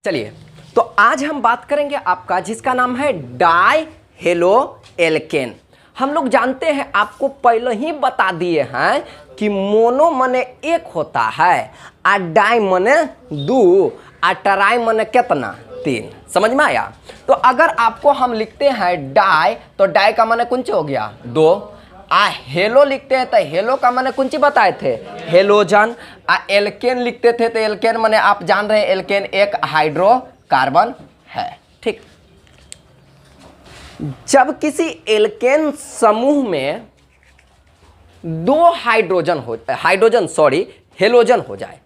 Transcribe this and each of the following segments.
चलिए, तो आज हम बात करेंगे आपका जिसका नाम है डाई हेलो एल्केन। हम लोग जानते हैं, आपको पहले ही बता दिए हैं कि मोनो मने एक होता है, आ डाई मने दो, आ ट्राई मने कितना, तीन। समझ में आया? तो अगर आपको हम लिखते हैं डाई, तो डाई का माने कुंची हो गया दो। आ हेलो लिखते हैं तो हेलो का माने कुंची बताए थे, हेलोजन। आ एल्केन लिखते थे तो एल्केन माने आप जान रहे हैं, एल्केन एक हाइड्रोकार्बन है। ठीक, जब किसी एल्केन समूह में दो हेलोजन हो जाए,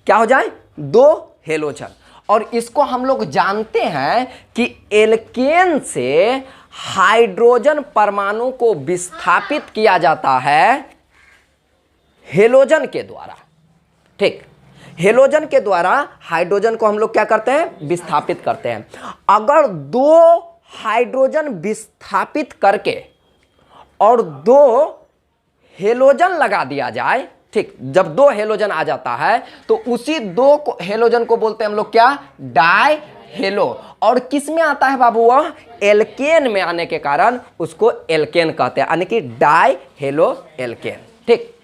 क्या हो जाए, दो हेलोजन। और इसको हम लोग जानते हैं कि एल्केन से हाइड्रोजन परमाणु को विस्थापित किया जाता है हेलोजन के द्वारा। ठीक, हेलोजन के द्वारा हाइड्रोजन को हम लोग क्या करते हैं, विस्थापित करते हैं। अगर दो हाइड्रोजन विस्थापित करके और दो हेलोजन लगा दिया जाए, ठीक, जब दो हेलोजन आ जाता है तो उसी दो हेलोजन को बोलते हैं हम लोग क्या, डाई हेलो। और किस में आता है बाबू, वह एल्केन में आने के कारण उसको एल्केन कहते हैं, यानी कि डाई हेलो एल्केन। ठीक,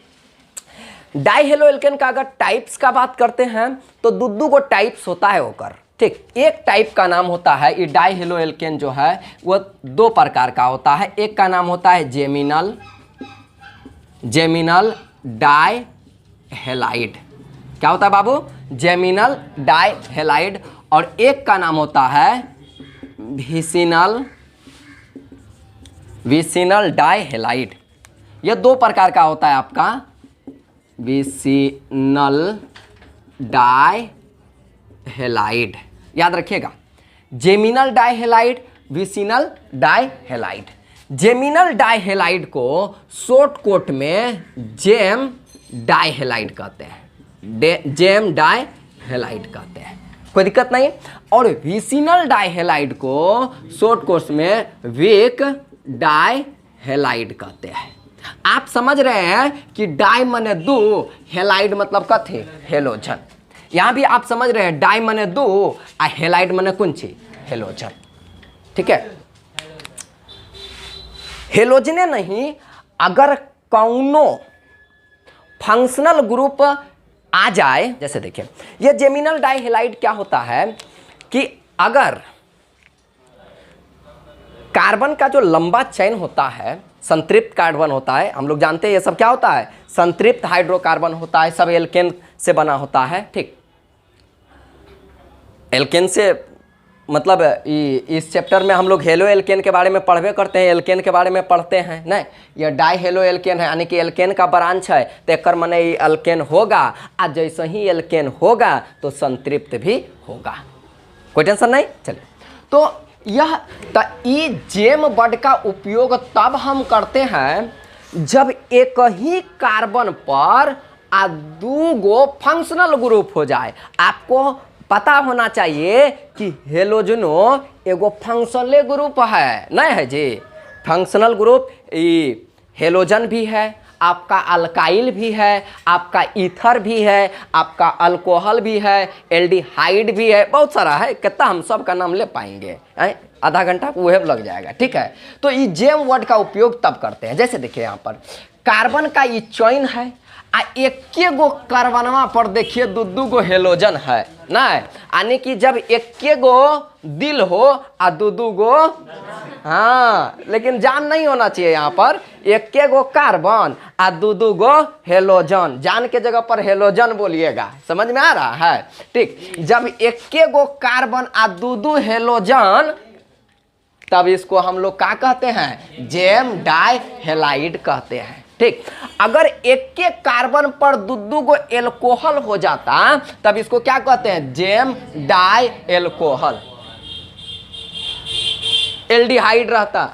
डाई हेलो एल्केन का अगर टाइप्स का बात करते हैं तो दो को टाइप्स होता है होकर। ठीक, एक टाइप का नाम होता है, ये डाई हेलो एल्केन जो है वो दो प्रकार का होता है। एक का नाम होता है जेमिनल डाई हेलाइड। क्या होता है बाबू, जेमिनल डाई हेलाइड। और एक का नाम होता है विसिनल डाई हेलाइड। यह दो प्रकार का होता है आपका, विसिनल डाई हेलाइड, याद रखिएगा, geminal die halide, vicinal die halide. Geminal die halide को शॉर्ट कोट में जेम डाई हेलाइड कहते हैं, जेम डाई हेलाइड कहते हैं, कोई दिक्कत नहीं। और विसिनल डाई हेलाइड को शॉर्ट कोर्स में विक डाई हेलाइड कहते हैं। आप समझ रहे हैं कि डाई मने दो, हेलाइड मतलब कथे, हेलोजन। यहां भी आप समझ रहे हैं, डाई मने दो, आ हेलाइड मने कुंची, हेलोजन। ठीक है, हेलोजने नहीं, अगर कौनो फंक्शनल ग्रुप आ जाए, जैसे देखिए ये जेमिनल डाई हेलाइड क्या होता है कि अगर कार्बन का जो लंबा चेन होता है, संतृप्त कार्बन होता है, हम लोग जानते हैं ये सब क्या होता है, संतृप्त हाइड्रोकार्बन होता है, सब एल्केन से बना होता है। ठीक, एल्केन से मतलब इस चैप्टर में हम लोग हेलो एल्केन के बारे में पढ़वे करते हैं, एल्केन के बारे में पढ़ते हैं नहीं। ये डाई हेलो एल्केन है, यानी कि एल्केन का ब्रांच है, तो एक मने एल्केन होगा, आज जैसे ही एल्केन होगा तो संतृप्त भी होगा, कोई टेंशन नहीं। चलिए, तो यह जेम वर्ड का उपयोग तब हम करते हैं जब एक ही कार्बन पर दो गो फंक्शनल ग्रुप हो जाए। आपको पता होना चाहिए कि हेलोजनो एगो फंक्शनल ग्रुप है, नहीं है जी, फंक्शनल ग्रुप हेलोजन भी है, आपका अल्काइल भी है, आपका ईथर भी है, आपका अल्कोहल भी है, एल्डिहाइड भी है, बहुत सारा है, कितना हम सब का नाम ले पाएंगे, आधा घंटा वह लग जाएगा। ठीक है, तो ये जेम वर्ड का उपयोग तब करते हैं, जैसे देखिए यहाँ पर कार्बन का ये चेन है, आ एक गो कार्बनवा पर देखिए दो गो हेलोजन है ना, यानी कि जब एक गो दिल हो आ दो गो, हाँ, लेकिन जान नहीं होना चाहिए यहाँ पर, एक गो कार्बन आ दो गो हेलोजन, जान के जगह पर हेलोजन बोलिएगा, समझ में आ रहा है। ठीक, जब एक गो कार्बन आ दो हेलोजन, तब इसको हम लोग क्या कहते हैं, जेम डाई हेलाइड कहते हैं। ठीक, अगर एक कार्बन पर दो गो एल्कोहल हो जाता तब इसको क्या कहते हैं, जेम डाई एल्कोहल। एल्डिहाइड रहता,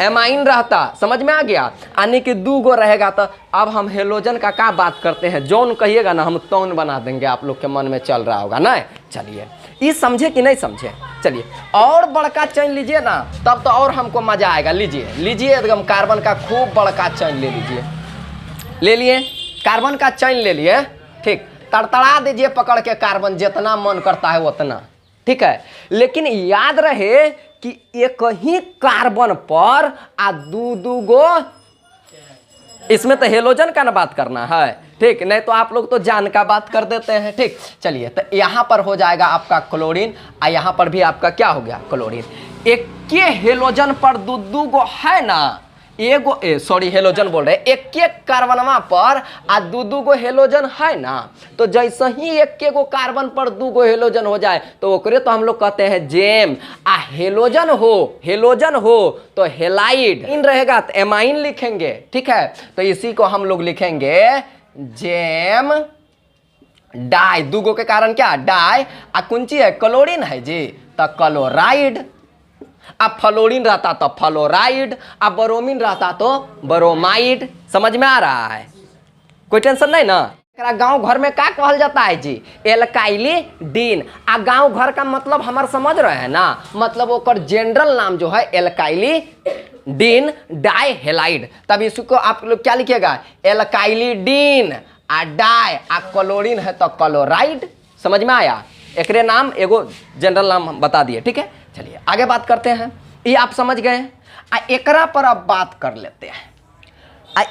एमाइन रहता, समझ में आ गया, यानी कि दो गो रहेगा। तो अब हम हेलोजन का क्या बात करते हैं, जौन कहिएगा ना हम तौन बना देंगे, आप लोग के मन में चल रहा होगा ना। चलिए, ये समझे कि नहीं समझे। चलिए, और बड़का चेन लीजिए ना, तब तो और हमको मजा आएगा। लीजिए एकदम कार्बन का खूब बड़का चेन ले लीजिए, ले लिए कार्बन का चेन ले लिए। ठीक, तड़तड़ा दीजिए पकड़ के कार्बन, जितना मन करता है उतना, ठीक है। लेकिन याद रहे कि एक ही कार्बन पर आ दू गो, इसमें तो हेलोजन का ना बात करना है, ठीक, नहीं तो आप लोग तो जान का बात कर देते हैं, ठीक। चलिए, तो यहां पर हो जाएगा आपका क्लोरीन, और यहां पर भी आपका क्या हो गया, क्लोरीन। एक के हेलोजन पर दू गो है ना, एगो सॉरी हेलोजन बोल रहे, एक कार्बनमा पर आ दू गो हेलोजन है ना, तो जैसे ही एक गो कार्बन पर दू गो हेलोजन हो जाए तो ओकरे तो हम लोग कहते हैं जेम। आ हेलोजन हो तो हेलाइड, इन रहेगा तो एमाइन लिखेंगे, ठीक है। तो इसी को हम लोग लिखेंगे जेम डाई, दू गो के कारण क्या डाई, आ कुंची है क्लोरीन है जी, तो क्लोराइड। अब फ्लोरीन रहता तो फ्लोराइड, अब ब्रोमीन रहता तो ब्रोमाइड। समझ में आ रहा है, कोई टेंशन नहीं ना। गांव घर में क्या कहल जाता है जी, एल्काइली डीन। आ गांव घर का मतलब हमारे समझ रहे हैं ना, मतलब ओकर जनरल नाम जो है एल्काइली डीन डाई हेलाइड। तब इसको आप लोग क्या लिखिएगा, एल्काइली डीन आ डाई, आ क्लोरीन है तो क्लोराइड। समझ में आया, एकरे नाम एगो जनरल नाम हम बता दिए, ठीक है। चलिए आगे बात करते हैं, ये आप समझ गए। आ एकरा पर अब बात कर लेते हैं।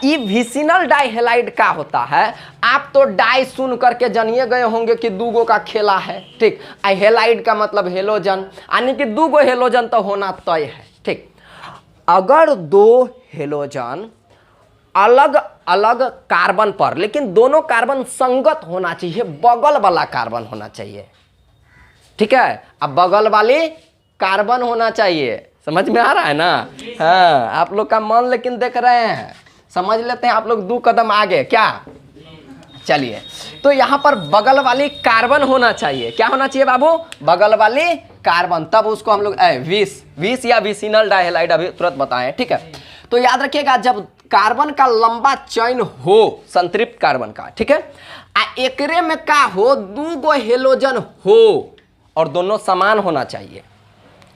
ई विसिनल डाई हेलाइड का होता है, आप तो डाई सुन करके जानिए गए होंगे कि दू गो का खेला है, ठीक। आ हेलाइड का मतलब हेलोजन, यानी कि दू गो हेलोजन तो होना तय है, ठीक। अगर दो हेलोजन अलग अलग कार्बन पर, लेकिन दोनों कार्बन संगत होना चाहिए, बगल वाला कार्बन होना चाहिए, ठीक है। अब बगल वाली कार्बन होना चाहिए, समझ में आ रहा है ना। हाँ, आप लोग का मन लेकिन देख रहे हैं, समझ लेते हैं आप लोग 2 कदम आगे क्या। चलिए, तो यहां पर बगल वाली कार्बन होना चाहिए, क्या होना चाहिए बाबू, बगल वाली कार्बन। तब उसको हम लोग विस या विसिनल डाइहेलाइड अभी तुरंत बताएं, ठीक है। तो याद रखिएगा, जब कार्बन का लंबा चेन हो संतृप्त कार्बन का, ठीक है, आ एकरे में का हो, 2 गो हेलोजन हो और दोनों समान होना चाहिए,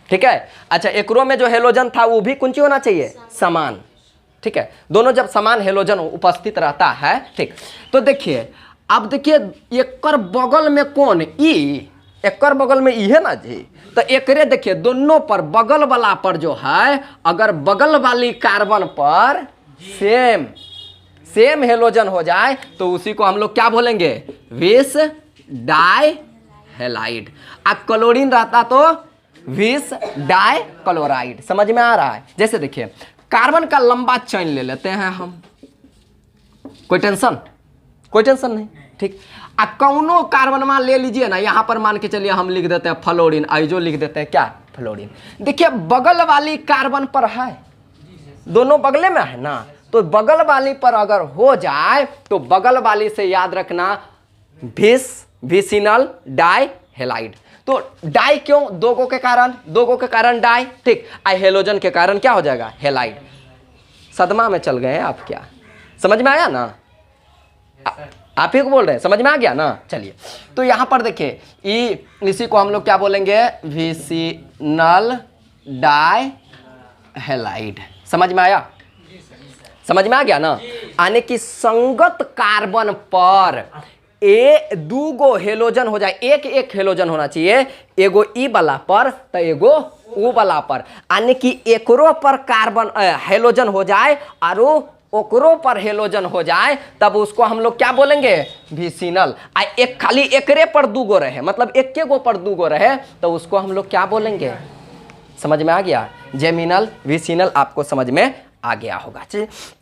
ठीक है। अच्छा, एकरो में जो हेलोजन था वो भी कुंची होना चाहिए, समान, ठीक है। दोनों जब समान हेलोजन उपस्थित रहता है, ठीक। तो देखिए, अब देखिए एकर बगल में कौन, ई, एकर बगल में ई है ना जी, तो एकरे देखिए दोनों पर बगल वाला पर जो है, अगर बगल वाली कार्बन पर सेम हेलोजन हो जाए तो उसी को हम लोग क्या बोलेंगे, विस डाई हेलाइड। अब क्लोरीन रहता तो विस डाई क्लोराइड। समझ में आ रहा है। जैसे देखिए, कार्बन का लंबा चेन ले लेते हैं हम, कोई टेंशन नहीं, ठीक। आ कौनो कार्बन मान ले लीजिए ना, यहां पर मान के चलिए हम लिख देते हैं फ्लोरीन, आइजो लिख देते हैं क्या, फ्लोरीन। देखिए बगल वाली कार्बन पर है, दोनों बगले में है ना, तो बगल वाली पर अगर हो जाए तो बगल वाली से याद रखना विसिनल डाई हेलाइड। तो डाई क्यों, 2 गो के कारण डाई, ठीक। आई हेलोजन के कारण क्या हो जाएगा, हेलाइड। सदमा में चल गए हैं आप क्या, समझ में आया ना, आप ही को बोल रहे हैं, समझ में आ गया ना। चलिए, तो यहां पर देखिए, इसी को हम लोग क्या बोलेंगे, विसिनल डाई हेलाइड। समझ में आया, समझ में आ गया ना। यानी कि संगत कार्बन पर 2 गो हेलोजन हो जाए, एक हेलोजन होना चाहिए, एगो ई वाला पर तो एगो ऊ वाला पर, यानी कि एकरो पर कार्बन हेलोजन हो जाए और ओकरो पर हेलोजन हो जाए, तब उसको हम लोग क्या बोलेंगे, विसिनल। आ एक खाली एकरे पर 2 गो रहे, मतलब एक गो पर 2 गो रहे, तो उसको हम लोग क्या बोलेंगे, समझ में आ गया, जेमिनल विसिनल। आपको समझ में आ गया होगा।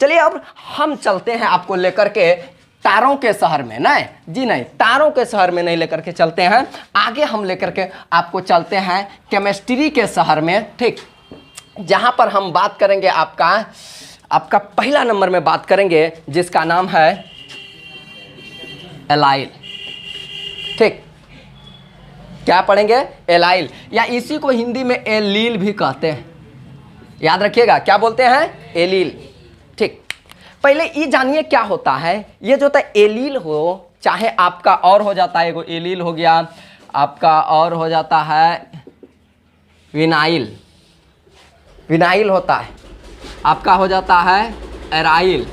चलिए अब हम चलते हैं आपको लेकर के तारों के शहर में, नहीं जी, नहीं तारों के शहर में नहीं लेकर के चलते हैं, आगे हम लेकर के आपको चलते हैं केमिस्ट्री के शहर में, ठीक। जहां पर हम बात करेंगे आपका पहला नंबर में बात करेंगे जिसका नाम है एलाइल, ठीक। क्या पढ़ेंगे, एलाइल, या इसी को हिंदी में एलील भी कहते हैं। याद रखिएगा, क्या बोलते हैं, एलील, ठीक। पहले ये जानिए क्या होता है, ये जो होता है एलील हो, चाहे आपका और हो जाता है, एगो एलील हो गया आपका, और हो जाता है विनाइल होता है, आपका हो जाता है एराइल,